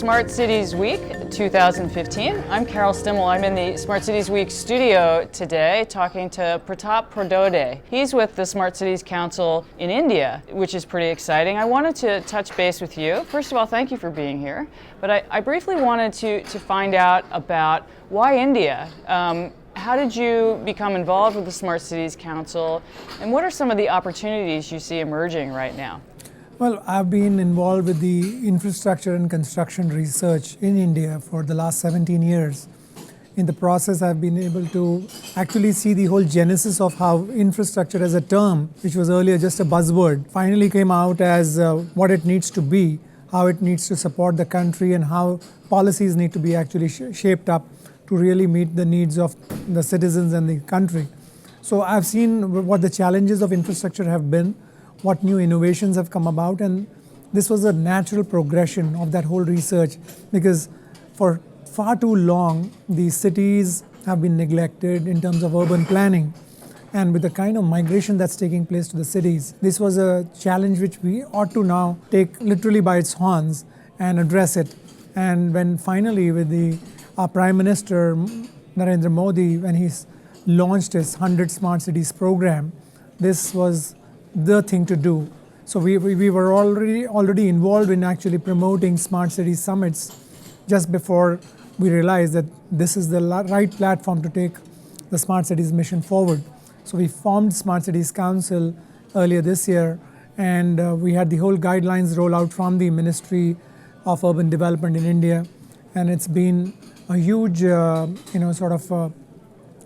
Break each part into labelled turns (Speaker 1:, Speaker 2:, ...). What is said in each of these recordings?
Speaker 1: Smart Cities Week 2015. I'm Carol Stimmel. I'm in the Smart Cities Week studio today talking to Pratap Padode. He's with the Smart Cities Council in India, which is pretty exciting. I wanted to touch base with you. First of all, thank you for being here. But I briefly wanted to find out about why India. How did you become involved with the Smart Cities Council, and what are some of the opportunities you see emerging right now?
Speaker 2: Well, I've been involved with the infrastructure and construction research in India for the last 17 years. In the process, I've been able to actually see the whole genesis of how infrastructure as a term, which was earlier just a buzzword, finally came out as what it needs to be, how it needs to support the country, and how policies need to be actually shaped up to really meet the needs of the citizens and the country. So I've seen what the challenges of infrastructure have been, what new innovations have come about, and this was a natural progression of that whole research, because for far too long the cities have been neglected in terms of urban planning, and with the kind of migration that's taking place to the cities, this was a challenge which we ought to now take literally by its horns and address it. And when finally with our Prime Minister Narendra Modi, when he's launched his 100 Smart Cities program, this was the thing to do. So we were already involved in actually promoting Smart Cities summits just before we realized that this is the right platform to take the Smart Cities mission forward. So we formed Smart Cities Council earlier this year, and we had the whole guidelines roll out from the Ministry of Urban Development in India, and it's been a huge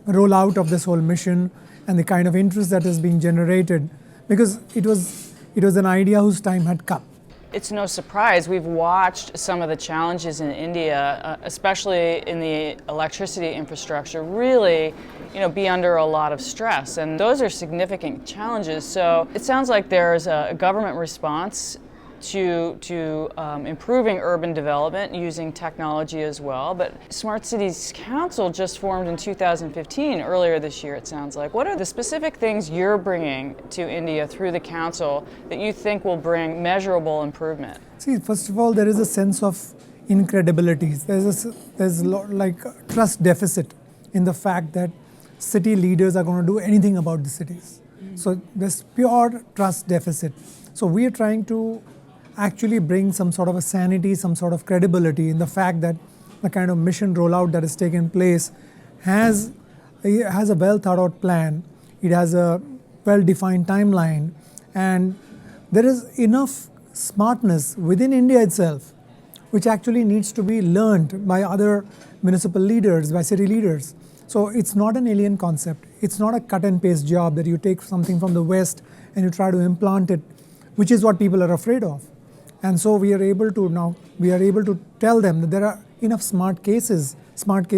Speaker 2: rollout of this whole mission and the kind of interest that is being generated, because it was an idea whose time had come.
Speaker 1: It's no surprise. We've watched some of the challenges in India, especially in the electricity infrastructure, really, be under a lot of stress, and those are significant challenges. So it sounds like there's a government response to improving urban development using technology as well. But Smart Cities Council just formed in 2015, earlier this year it sounds like. What are the specific things you're bringing to India through the council that you think will bring measurable improvement?
Speaker 2: See, first of all, there is a sense of incredibility. There's like a trust deficit in the fact that city leaders are going to do anything about the cities. So there's pure trust deficit. So we are trying to actually bring some sort of a sanity, some sort of credibility in the fact that the kind of mission rollout that has taken place has a well thought out plan, it has a well defined timeline, and there is enough smartness within India itself which actually needs to be learned by other municipal leaders, by city leaders. So it's not an alien concept. It's not a cut and paste job that you take something from the West and you try to implant it, which is what people are afraid of. And so we are able to tell them that there are enough smart case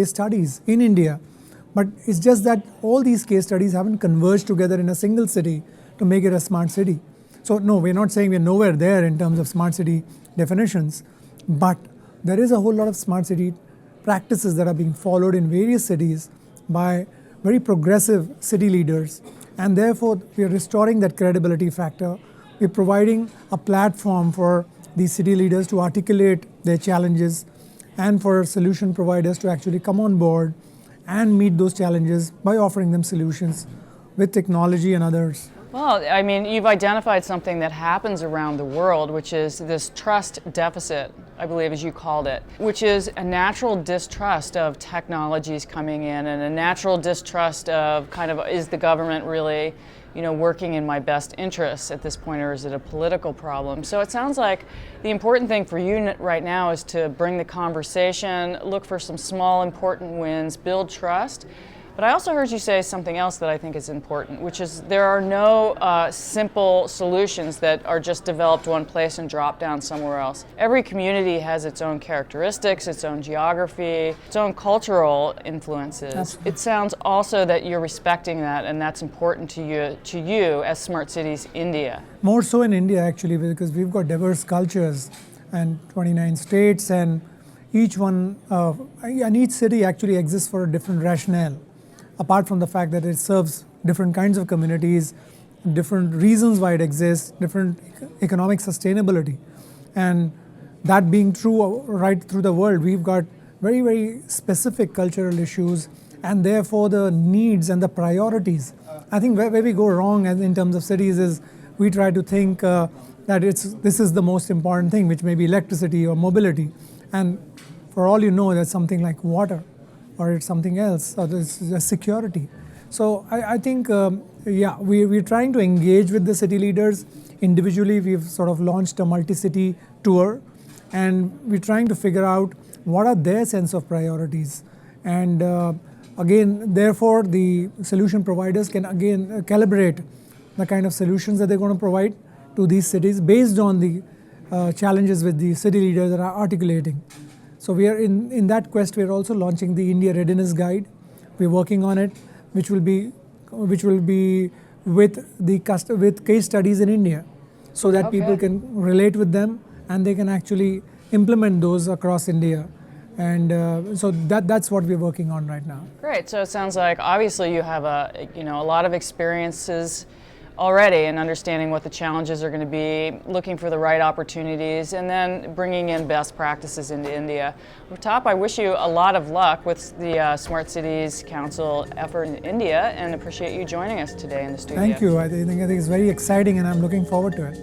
Speaker 2: studies in India, but it's just that all these case studies haven't converged together in a single city to make it a smart city. So no, we're not saying we're nowhere there in terms of smart city definitions, but there is a whole lot of smart city practices that are being followed in various cities by very progressive city leaders, and therefore we are restoring that credibility factor. We're providing a platform for these city leaders to articulate their challenges and for solution providers to actually come on board and meet those challenges by offering them solutions with technology and others.
Speaker 1: Well, I mean, you've identified something that happens around the world, which is this trust deficit, I believe as you called it, which is a natural distrust of technologies coming in and a natural distrust of is the government really working in my best interests at this point, or is it a political problem? So it sounds like the important thing for you right now is to bring the conversation, look for some small important wins, build trust. But I also heard you say something else that I think is important, which is there are no simple solutions that are just developed one place and dropped down somewhere else. Every community has its own characteristics, its own geography, its own cultural influences.
Speaker 2: Absolutely.
Speaker 1: It sounds also that you're respecting that, and that's important to you as Smart Cities India.
Speaker 2: More so in India actually, because we've got diverse cultures and 29 states, and each city actually exists for a different rationale. Apart from the fact that it serves different kinds of communities, different reasons why it exists, different economic sustainability. And that being true right through the world, we've got very, very specific cultural issues, and therefore the needs and the priorities. I think where we go wrong in terms of cities is we try to think that this is the most important thing, which may be electricity or mobility. And for all you know, there's something like water, or it's something else, or there's security. So I think, we're trying to engage with the city leaders. Individually, we've sort of launched a multi-city tour, and we're trying to figure out what are their sense of priorities. And again, therefore, the solution providers can again calibrate the kind of solutions that they're going to provide to these cities based on the challenges with the city leaders that are articulating. So we are in that quest. We are also launching the India Readiness Guide. We're working on it, which will be with case studies in India, so that people can relate with them and they can actually implement those across India. And so that's what we're working on right now.
Speaker 1: Great. So it sounds like obviously you have a lot of experiences already in understanding what the challenges are going to be, looking for the right opportunities, and then bringing in best practices into India. Pratap, I wish you a lot of luck with the Smart Cities Council effort in India, and appreciate you joining us today in the studio.
Speaker 2: Thank you. I think it's very exciting, and I'm looking forward to it.